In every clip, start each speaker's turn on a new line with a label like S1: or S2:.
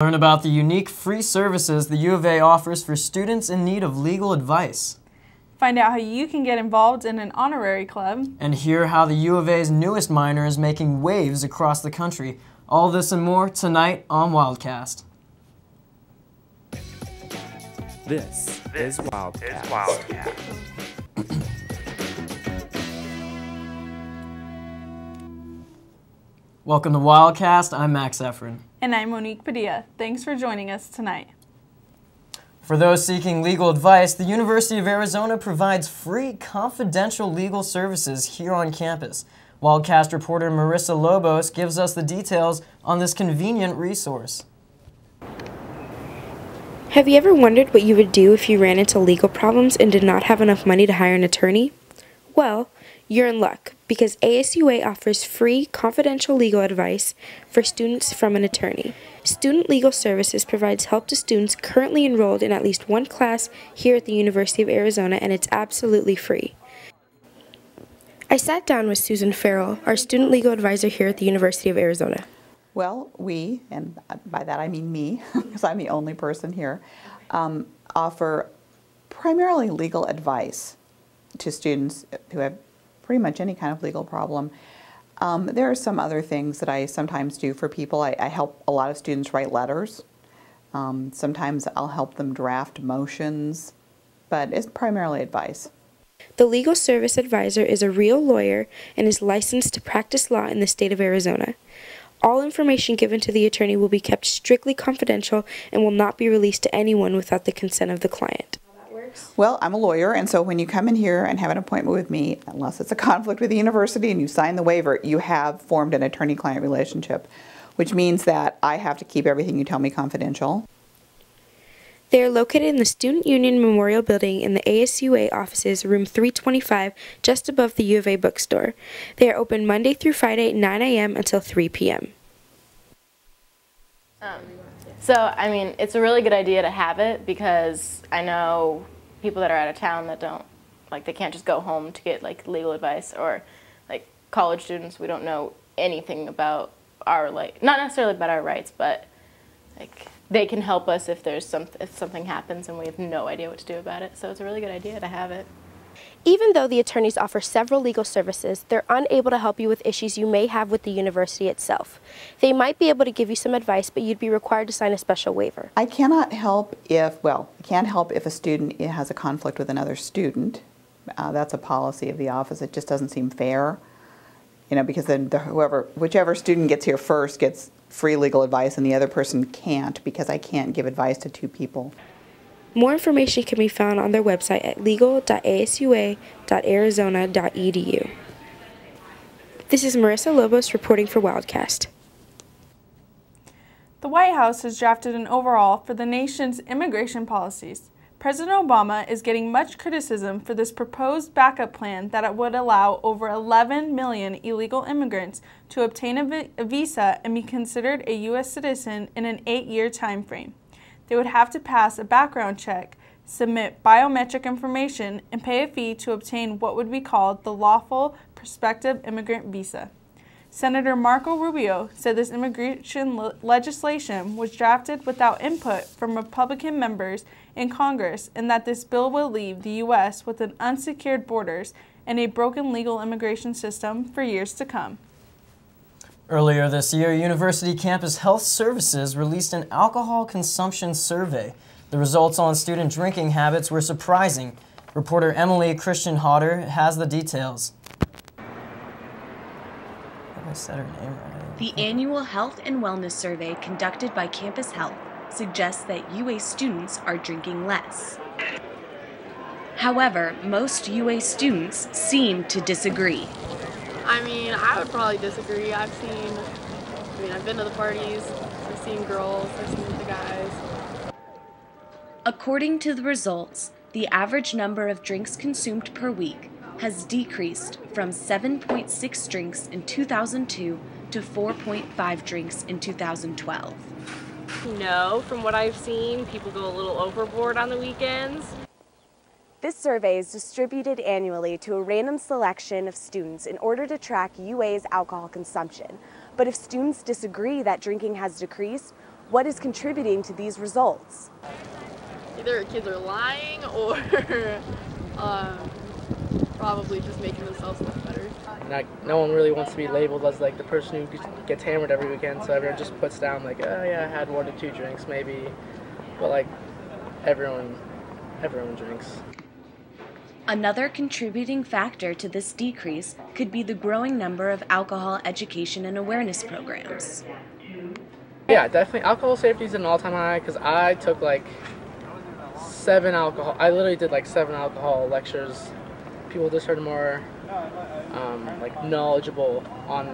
S1: Learn about the unique free services the U of A offers for students in need of legal advice.
S2: Find out how you can get involved in an honorary club.
S1: And hear how the U of A's newest minor is making waves across the country. All this and more tonight on Wildcast.
S3: This is Wildcast.
S1: Welcome to Wildcast. I'm Max Efren.
S2: And I'm Monique Padilla. Thanks for joining us tonight.
S1: For those seeking legal advice, the University of Arizona provides free confidential legal services here on campus. Wildcast reporter Marissa Lobos gives us the details on this convenient resource.
S4: Have you ever wondered what you would do if you ran into legal problems and did not have enough money to hire an attorney? Well, you're in luck, because ASUA offers free confidential legal advice for students from an attorney. Student Legal Services provides help to students currently enrolled in at least one class here at the University of Arizona, and it's absolutely free. I sat down with Susan Farrell, our student legal advisor here at the University of Arizona.
S5: Well, we, and by that I mean me, because I'm the only person here, offer primarily legal advice to students who have pretty much any kind of legal problem. There are some other things that I sometimes do for people. I help a lot of students write letters. Sometimes I'll help them draft motions, but it's primarily advice.
S4: The legal service advisor is a real lawyer and is licensed to practice law in the state of Arizona. All information given to the attorney will be kept strictly confidential and will not be released to anyone without the consent of the client.
S5: Well, I'm a lawyer, and so when you come in here and have an appointment with me, unless it's a conflict with the university and you sign the waiver, you have formed an attorney-client relationship, which means that I have to keep everything you tell me confidential.
S4: They are located in the Student Union Memorial Building in the ASUA offices, room 325, just above the U of A bookstore. They are open Monday through Friday, 9 a.m. until 3 p.m.
S6: I mean, it's a really good idea to have it because I know people that are out of town that don't, they can't just go home to get, legal advice, or, college students, we don't know anything about our, not necessarily about our rights, but, they can help us if something happens and we have no idea what to do about it. So it's a really good idea to have it.
S7: Even though the attorneys offer several legal services, they're unable to help you with issues you may have with the university itself. They might be able to give you some advice, but you'd be required to sign a special waiver.
S5: I cannot help I can't help if a student has a conflict with another student. That's a policy of the office. It just doesn't seem fair, because then whichever student gets here first gets free legal advice and the other person can't, because I can't give advice to two people.
S4: More information can be found on their website at legal.asua.arizona.edu. This is Marissa Lobos reporting for Wildcast.
S2: The White House has drafted an overhaul for the nation's immigration policies. President Obama is getting much criticism for this proposed backup plan that would allow over 11 million illegal immigrants to obtain a visa and be considered a U.S. citizen in an 8-year time frame. They would have to pass a background check, submit biometric information, and pay a fee to obtain what would be called the lawful prospective immigrant visa. Senator Marco Rubio said this immigration legislation was drafted without input from Republican members in Congress, and that this bill will leave the U.S. with an unsecured borders and a broken legal immigration system for years to come.
S1: Earlier this year, University Campus Health Services released an alcohol consumption survey. The results on student drinking habits were surprising. Reporter Emily Christian-Hodder has the details. I said her name right.
S8: The annual Health and Wellness Survey conducted by Campus Health suggests that UA students are drinking less. However, most UA students seem to disagree.
S9: I mean, I would probably disagree. I've been to the parties, I've seen girls, I've seen the guys.
S8: According to the results, the average number of drinks consumed per week has decreased from 7.6 drinks in 2002 to 4.5 drinks in 2012.
S9: No, from what I've seen, people go a little overboard on the weekends.
S10: This survey is distributed annually to a random selection of students in order to track UA's alcohol consumption. But if students disagree that drinking has decreased, What is contributing to these results?
S9: Either kids are lying or probably just making themselves look better.
S11: Like, no one really wants to be labeled as like the person who gets hammered every weekend, so everyone just puts down like, oh yeah, I had 1 to 2 drinks maybe, but like everyone drinks.
S8: Another contributing factor to this decrease could be the growing number of alcohol education and awareness programs.
S11: Yeah, definitely. Alcohol safety is an all-time high because I took like I literally did like 7 alcohol lectures. People just heard more like knowledgeable on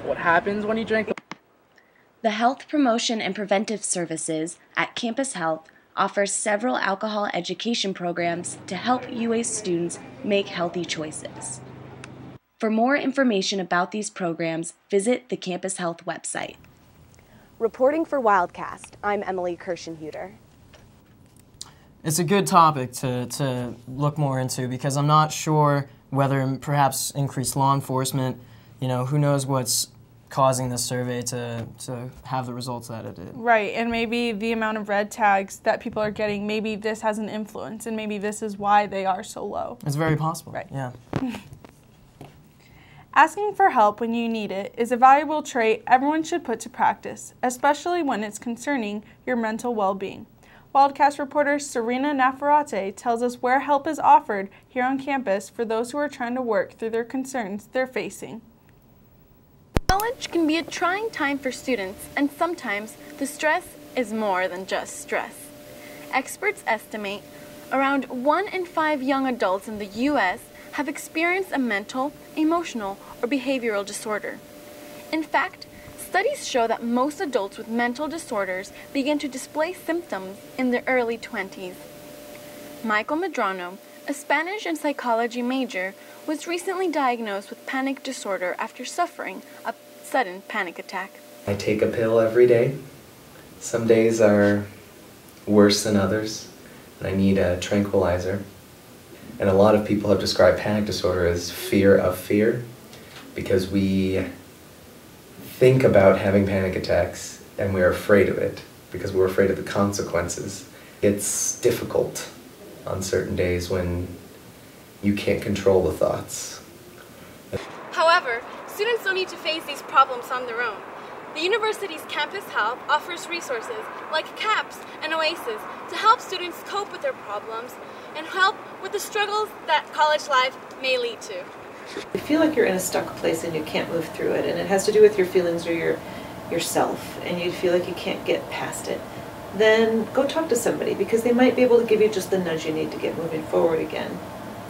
S11: what happens when you drink.
S8: The Health Promotion and Preventive Services at Campus Health offers several alcohol education programs to help UA students make healthy choices. For more information about these programs, visit the Campus Health website.
S10: Reporting for Wildcast, I'm Emily Kirshenhuter.
S1: It's a good topic to look more into because I'm not sure whether perhaps increased law enforcement, who knows what's causing this survey to have the results that it did.
S2: Right, and maybe the amount of red tags that people are getting, maybe this has an influence, and maybe this is why they are so low.
S1: It's very possible,
S2: right.
S1: Yeah.
S2: Asking for help when you need it is a valuable trait everyone should put to practice, especially when it's concerning your mental well-being. Wildcast reporter Serena Nafarate tells us where help is offered here on campus for those who are trying to work through their concerns they're facing.
S6: College can be a trying time for students, and sometimes the stress is more than just stress. Experts estimate around 1 in 5 young adults in the U.S. have experienced a mental, emotional, or behavioral disorder. In fact, studies show that most adults with mental disorders begin to display symptoms in their early 20s. Michael Medrano, a Spanish and psychology major, was recently diagnosed with panic disorder after suffering a sudden panic attack.
S12: I take a pill every day. Some days are worse than others, and I need a tranquilizer. And a lot of people have described panic disorder as fear of fear, because we think about having panic attacks and we're afraid of it, because we're afraid of the consequences. It's difficult on certain days when you can't control the thoughts.
S13: However, students don't need to face these problems on their own. The university's Campus Health offers resources like CAPS and OASIS to help students cope with their problems and help with the struggles that college life may lead to.
S14: You feel like you're in a stuck place and you can't move through it, and it has to do with your feelings or yourself, and you feel like you can't get past it, then go talk to somebody, because they might be able to give you just the nudge you need to get moving forward again.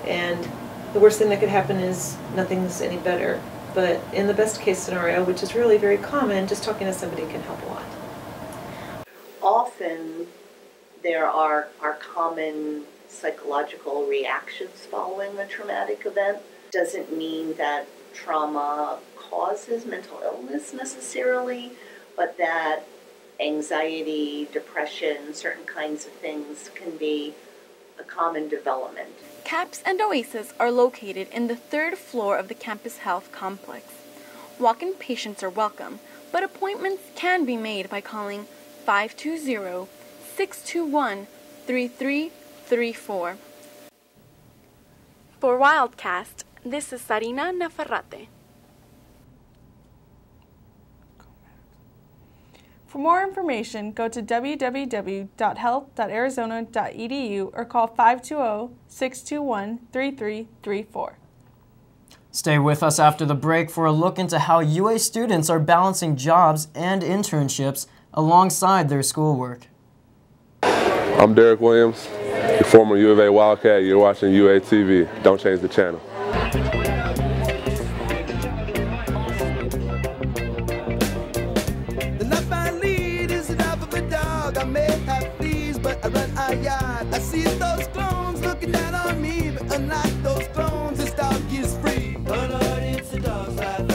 S14: And the worst thing that could happen is nothing's any better. But in the best case scenario, which is really very common, just talking to somebody can help a lot.
S15: Often there are common psychological reactions following a traumatic event. Doesn't mean that trauma causes mental illness necessarily, but that anxiety, depression, certain kinds of things can be a common development.
S6: CAPS and OASIS are located in the 3rd floor of the Campus Health complex. Walk-in patients are welcome, but appointments can be made by calling 520-621-3334. For Wildcast, this is Sarina Nafarate.
S2: For more information, go to www.health.arizona.edu or call 520-621-3334.
S1: Stay with us after the break for a look into how UA students are balancing jobs and internships alongside their schoolwork.
S16: I'm Derek Williams, your former U of A Wildcat. You're watching UA TV. Don't change the channel.
S17: I see those clones looking down on me, but unlike those clones, this dog is free. Oh Lord, it's a dog's life.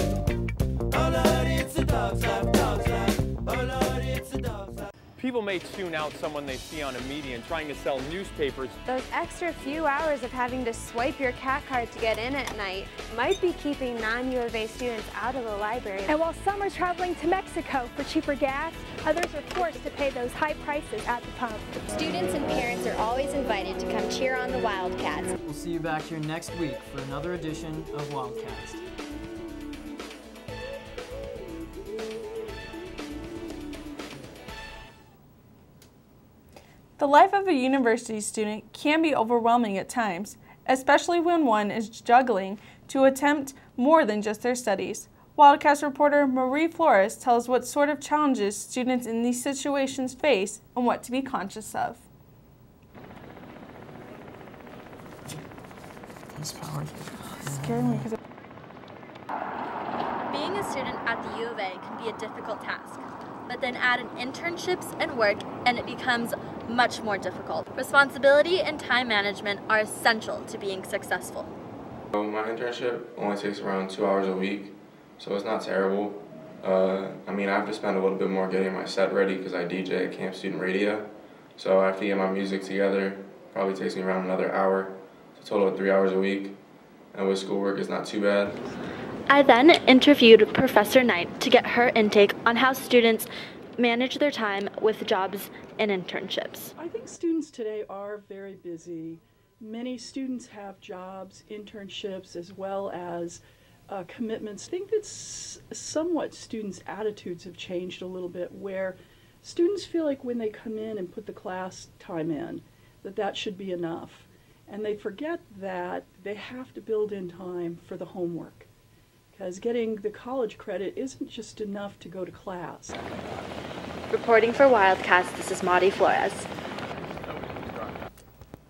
S17: Oh Lord, it's a dog's life, dog's life. Oh Lord, it's a dog's life.
S18: People may tune out someone they see on a median trying to sell newspapers.
S19: Those extra few hours of having to swipe your CAT card to get in at night might be keeping non-U of A students out of the library.
S20: And while some are traveling to Mexico for cheaper gas, others are forced to pay those high prices at the pump.
S21: Students and parents are always invited to come cheer on the Wildcats.
S1: We'll see you back here next week for another edition of Wildcast.
S2: The life of a university student can be overwhelming at times, especially when one is juggling to attempt more than just their studies. Wildcast reporter Marie Flores tells what sort of challenges students in these situations face and what to be conscious of.
S1: These powers
S2: scare me because
S22: being a student at the U of A can be a difficult task, but then add in internships and work and it becomes much more difficult. Responsibility and time management are essential to being successful.
S23: My internship only takes around 2 hours a week, so it's not terrible. I mean, I have to spend a little bit more getting my set ready because I DJ at Camp Student Radio, so I have to get my music together. Probably takes me around another hour, so a total of 3 hours a week, and with schoolwork it's not too bad.
S22: I then interviewed Professor Knight to get her intake on how students manage their time with jobs and internships.
S24: I think students today are very busy. Many students have jobs, internships, as well as commitments. I think that somewhat students' attitudes have changed a little bit, where students feel like when they come in and put the class time in, that should be enough. And they forget that they have to build in time for the homework, because getting the college credit isn't just enough to go to class.
S22: Reporting for Wildcast, this is Marie Flores.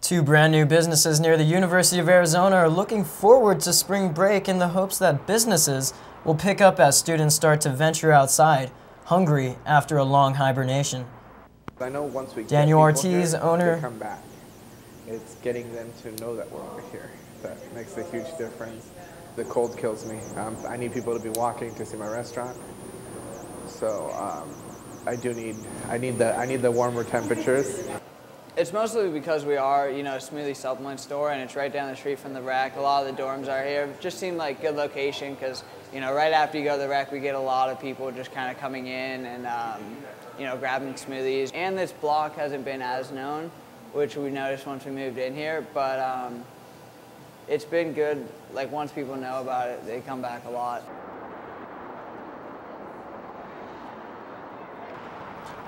S1: Two brand new businesses near the University of Arizona are looking forward to spring break in the hopes that businesses will pick up as students start to venture outside, hungry after a long hibernation.
S25: I know once we
S1: Daniel
S25: get people
S1: Ortiz,
S25: here,
S1: owner.
S25: they come back. It's getting them to know that we're over here. That makes a huge difference. The cold kills me. I need people to be walking to see my restaurant. So I need the warmer temperatures.
S26: It's mostly because we are, a smoothie supplement store, and it's right down the street from the rec. A lot of the dorms are here. It just seemed like a good location because, right after you go to the rec, we get a lot of people just kind of coming in and, grabbing smoothies. And this block hasn't been as known, which we noticed once we moved in here, but it's been good. Like, once people know about it, they come back a lot.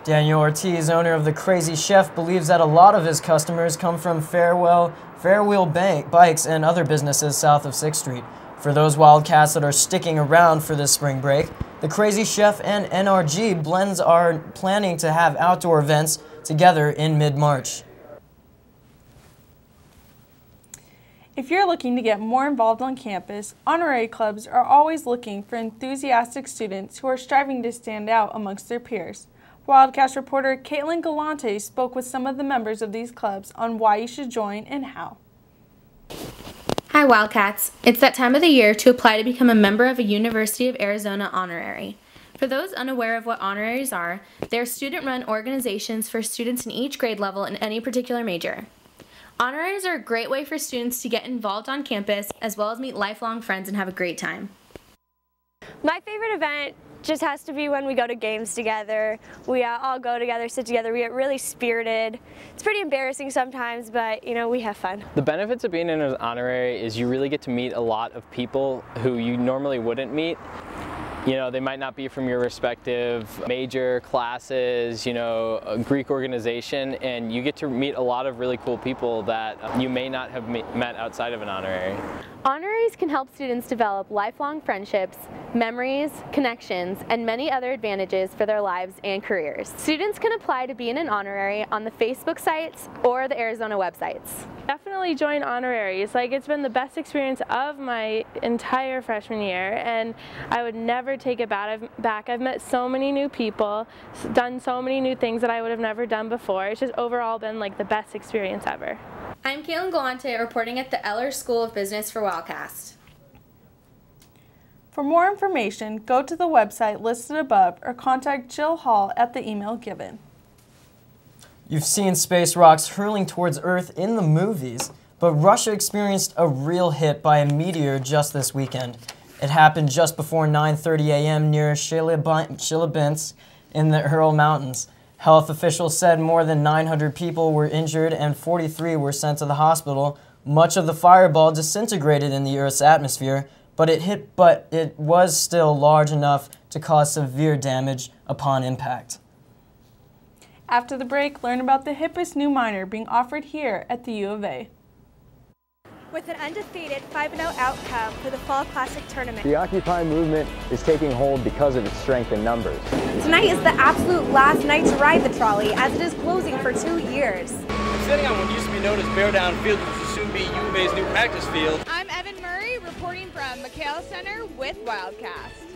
S1: Daniel Ortiz, owner of the Crazy Chef, believes that a lot of his customers come from Fairwheel Bikes and other businesses south of 6th Street. For those Wildcats that are sticking around for this spring break, the Crazy Chef and NRG Blends are planning to have outdoor events together in mid-March.
S2: If you're looking to get more involved on campus, honorary clubs are always looking for enthusiastic students who are striving to stand out amongst their peers. Wildcast reporter Caitlin Galante spoke with some of the members of these clubs on why you should join and how.
S27: Hi Wildcats! It's that time of the year to apply to become a member of a University of Arizona honorary. For those unaware of what honoraries are, they're student-run organizations for students in each grade level in any particular major. Honoraries are a great way for students to get involved on campus as well as meet lifelong friends and have a great time.
S19: My favorite event just has to be when we go to games together. We all go together, sit together, we get really spirited. It's pretty embarrassing sometimes, but we have fun.
S28: The benefits of being in an honorary is you really get to meet a lot of people who you normally wouldn't meet. They might not be from your respective major classes, a Greek organization, and you get to meet a lot of really cool people that you may not have met outside of an honorary.
S27: Honoraries can help students develop lifelong friendships, memories, connections, and many other advantages for their lives and careers. Students can apply to be in an honorary on the Facebook sites or the Arizona websites.
S29: Definitely join honoraries. It's been the best experience of my entire freshman year, and I would never take it back. I've met so many new people, done so many new things that I would have never done before. It's just overall been the best experience ever.
S27: I'm Caitlin Galante reporting at the Eller School of Business for Wildcast.
S2: For more information, go to the website listed above or contact Jill Hall at the email given.
S1: You've seen space rocks hurling towards Earth in the movies, but Russia experienced a real hit by a meteor just this weekend. It happened just before 9:30 a.m. near Chelyabinsk in the Ural Mountains. Health officials said more than 900 people were injured and 43 were sent to the hospital. Much of the fireball disintegrated in the Earth's atmosphere, but it was still large enough to cause severe damage upon impact.
S2: After the break, learn about the hippest new minor being offered here at the U of A.
S20: With an undefeated 5-0 outcome for the Fall Classic Tournament.
S3: The Occupy movement is taking hold because of its strength in numbers.
S20: Tonight is the absolute last night to ride the trolley, as it is closing for 2 years.
S4: We're sitting on what used to be known as Bear Down Field, which will soon be U of A's new practice field.
S5: I'm Evan Murray, reporting from McHale Center with Wildcast.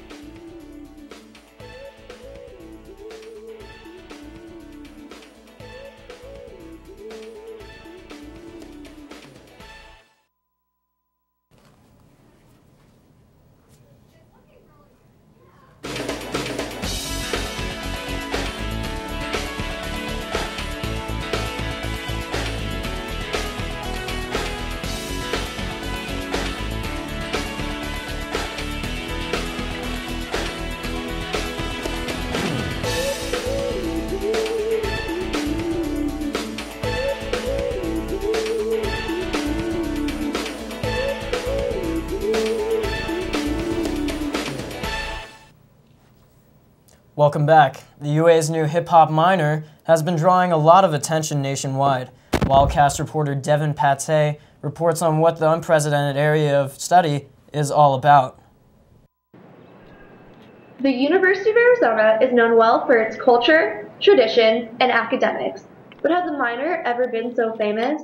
S1: Welcome back. The UA's new hip-hop minor has been drawing a lot of attention nationwide. Wildcast reporter Devin Pate reports on what the unprecedented area of study is all about.
S27: The University of Arizona is known well for its culture, traditions, and academics. But has a minor ever been so famous?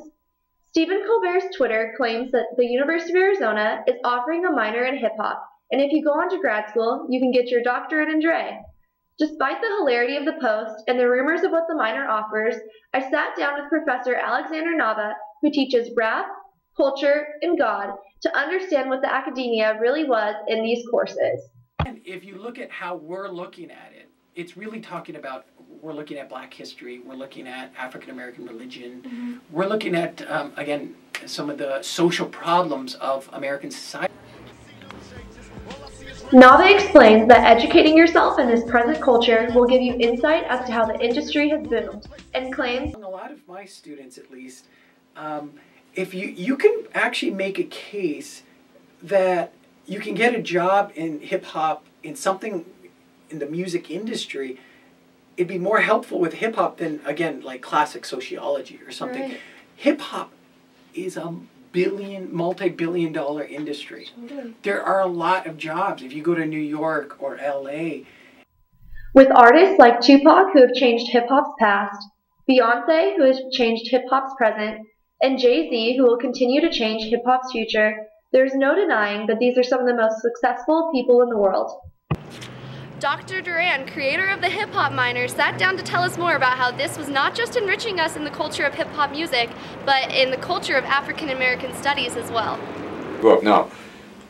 S27: Stephen Colbert's Twitter claims that the University of Arizona is offering a minor in hip-hop, and if you go on to grad school, you can get your doctorate in Dre. Despite the hilarity of the post and the rumors of what the minor offers, I sat down with Professor Alexander Nava, who teaches rap, culture, and God, to understand what the academia really was in these courses.
S7: And if you look at how we're looking at it, it's really talking about, we're looking at Black history, we're looking at African American religion, we're looking at, again, some of the social problems of American society.
S27: Nava explains that educating yourself in this present culture will give you insight as to how the industry has boomed, and claims,
S7: A lot of my students, at least, if you can actually make a case that you can get a job in hip-hop, in something in the music industry, it'd be more helpful with hip-hop than, again, like classic sociology or something.
S27: Right.
S7: Hip-hop is a multi-billion-dollar industry. There are a lot of jobs. If you go to New York or LA.
S27: with artists like Tupac, who have changed hip-hop's past, Beyonce, who has changed hip-hop's present, and Jay-Z, who will continue to change hip-hop's future, there's no denying that these are some of the most successful people in the world.
S8: Dr. Duran, creator of the Hip Hop Minor, sat down to tell us more about how this was not just enriching us in the culture of hip hop music, but in the culture of African American studies as well.
S9: Well, now,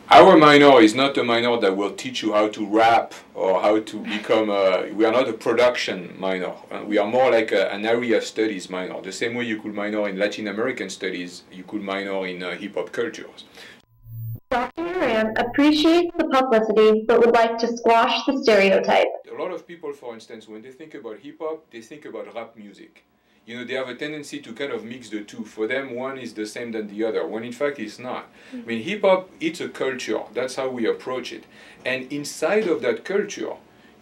S9: our minor is not a minor that will teach you how to rap or how to become we are not a production minor. We are more like an area studies minor. The same way you could minor in Latin American studies, you could minor in hip-hop cultures.
S27: Dr. Duran appreciates the publicity, but would like to squash the stereotype.
S9: A lot of people, for instance, when they think about hip-hop, they think about rap music. You know, they have a tendency to kind of mix the two. For them, one is the same than the other, when in fact it's not. I mean, hip-hop, it's a culture. That's how we approach it. And inside of that culture,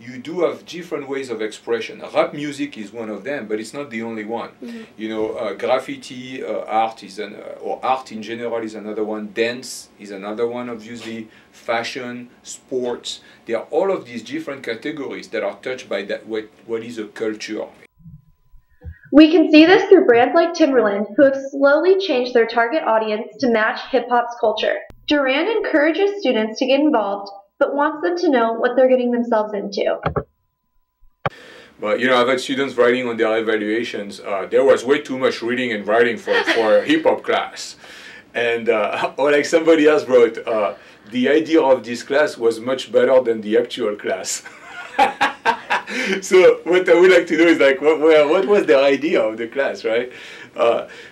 S9: you do have different ways of expression. Rap music is one of them, but it's not the only one. You know, graffiti art is or art in general is another one. Dance is another one, obviously. Fashion, sports. There are all of these different categories that are touched by that what is a culture.
S27: We can see this through brands like Timberland, who have slowly changed their target audience to match hip-hop's culture. Duran encourages students to get involved, but wants them to know what they're getting themselves into.
S9: But, you know, I've had students writing on their evaluations, there was way too much reading and writing for a hip-hop class. And, or like somebody else wrote, the idea of this class was much better than the actual class. So what I would like to know is like, what was the idea of the class, right?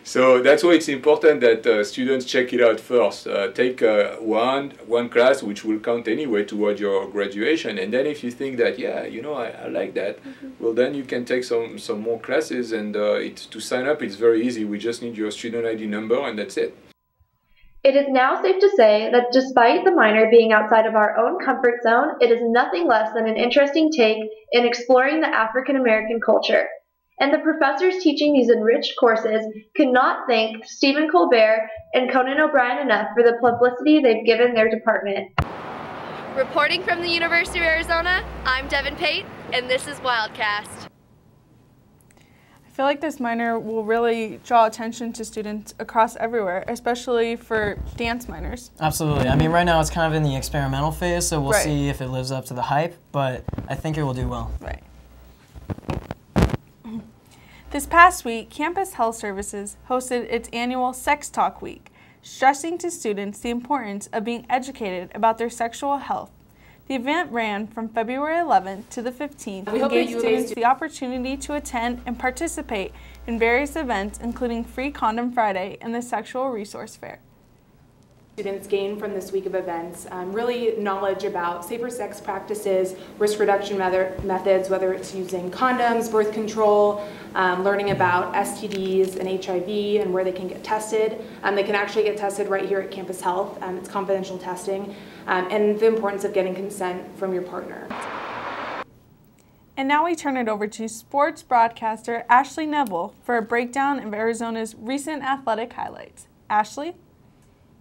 S9: So that's why it's important that students check it out first. Take one class which will count anyway toward your graduation, and then if you think that, yeah, you know, I like that, well then you can take some more classes, and to sign up it's very easy. We just need your student ID number and that's it.
S27: It is now safe to say that despite the minor being outside of our own comfort zone, it is nothing less than an interesting take in exploring the African American culture. And the professors teaching these enriched courses could not thank Stephen Colbert and Conan O'Brien enough for the publicity they've given their department.
S8: Reporting from the University of Arizona, I'm Devin Pate, and this is Wildcast.
S2: I feel like this minor will really draw attention to students across everywhere, especially for dance minors.
S1: Absolutely. I mean, right now it's kind of in the experimental phase, so we'll
S2: Right.
S1: see if it lives up to the hype, but I think it will do well.
S2: Right. This past week, Campus Health Services hosted its annual Sex Talk Week, stressing to students the importance of being educated about their sexual health. The event ran from February 11th to the 15th and gave students the opportunity to attend and participate in various events, including Free Condom Friday and the Sexual Resource Fair.
S6: Students gain from this week of events really knowledge about safer sex practices, risk reduction methods, whether it's using condoms, birth control, learning about STDs and HIV and where they can get tested. They can actually get tested right here at Campus Health. It's confidential testing, and the importance of getting consent from your partner.
S2: And now we turn it over to sports broadcaster Ashley Neville for a breakdown of Arizona's recent athletic highlights. Ashley?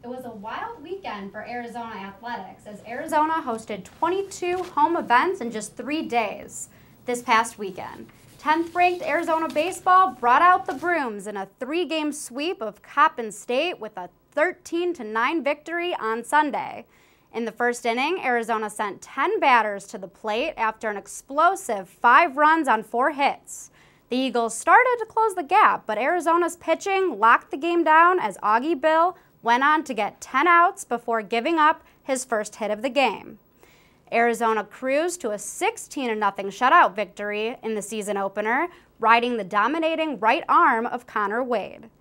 S10: It was a wild weekend for Arizona athletics as Arizona hosted 22 home events in just 3 days this past weekend. 10th-ranked Arizona baseball brought out the brooms in a 3-game sweep of Coppin State with a 13-9 victory on Sunday. In the first inning, Arizona sent 10 batters to the plate after an explosive 5 runs on 4 hits. The Eagles started to close the gap, but Arizona's pitching locked the game down as Augie Bill went on to get 10 outs before giving up his first hit of the game. Arizona cruised to a 16-0 shutout victory in the season opener, riding the dominating right arm of Connor Wade.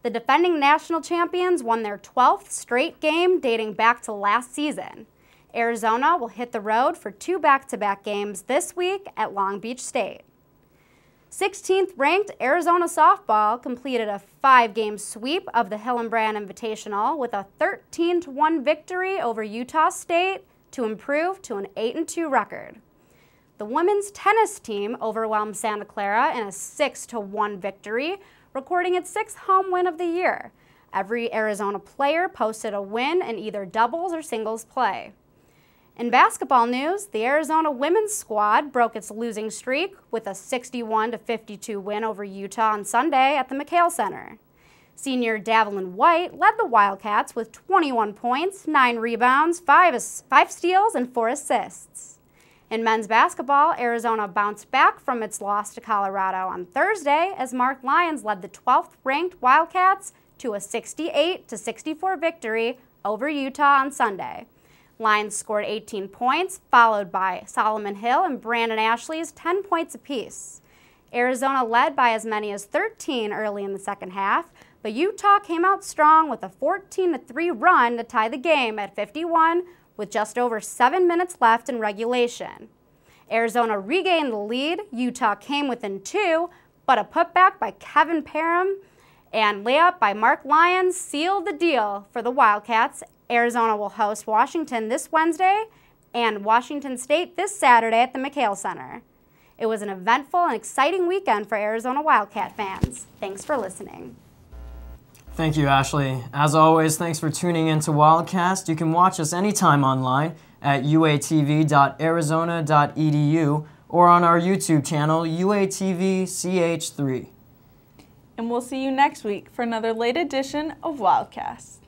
S10: The defending national champions won their 12th straight game dating back to last season. Arizona will hit the road for 2 back-to-back games this week at Long Beach State. 16th-ranked Arizona softball completed a 5-game sweep of the Hillenbrand Invitational with a 13-1 victory over Utah State to improve to an 8-2 record. The women's tennis team overwhelmed Santa Clara in a 6-1 victory, recording its 6th home win of the year. Every Arizona player posted a win in either doubles or singles play. In basketball news, the Arizona women's squad broke its losing streak with a 61-52 win over Utah on Sunday at the McHale Center. Senior Davelyn White led the Wildcats with 21 points, 9 rebounds, 5 steals, and 4 assists. In men's basketball, Arizona bounced back from its loss to Colorado on Thursday as Mark Lyons led the 12th-ranked Wildcats to a 68-64 victory over Utah on Sunday. Lyons scored 18 points, followed by Solomon Hill and Brandon Ashley's 10 points apiece. Arizona led by as many as 13 early in the second half, but Utah came out strong with a 14-3 run to tie the game at 51 with just over 7 minutes left in regulation. Arizona regained the lead. Utah came within 2, but a putback by Kevin Parham and layup by Mark Lyons sealed the deal for the Wildcats. Arizona will host Washington this Wednesday and Washington State this Saturday at the McHale Center. It was an eventful and exciting weekend for Arizona Wildcat fans. Thanks for listening.
S1: Thank you, Ashley. As always, thanks for tuning in to Wildcast. You can watch us anytime online at uatv.arizona.edu or on our YouTube channel, UATV-CH3.
S2: And we'll see you next week for another late edition of Wildcast.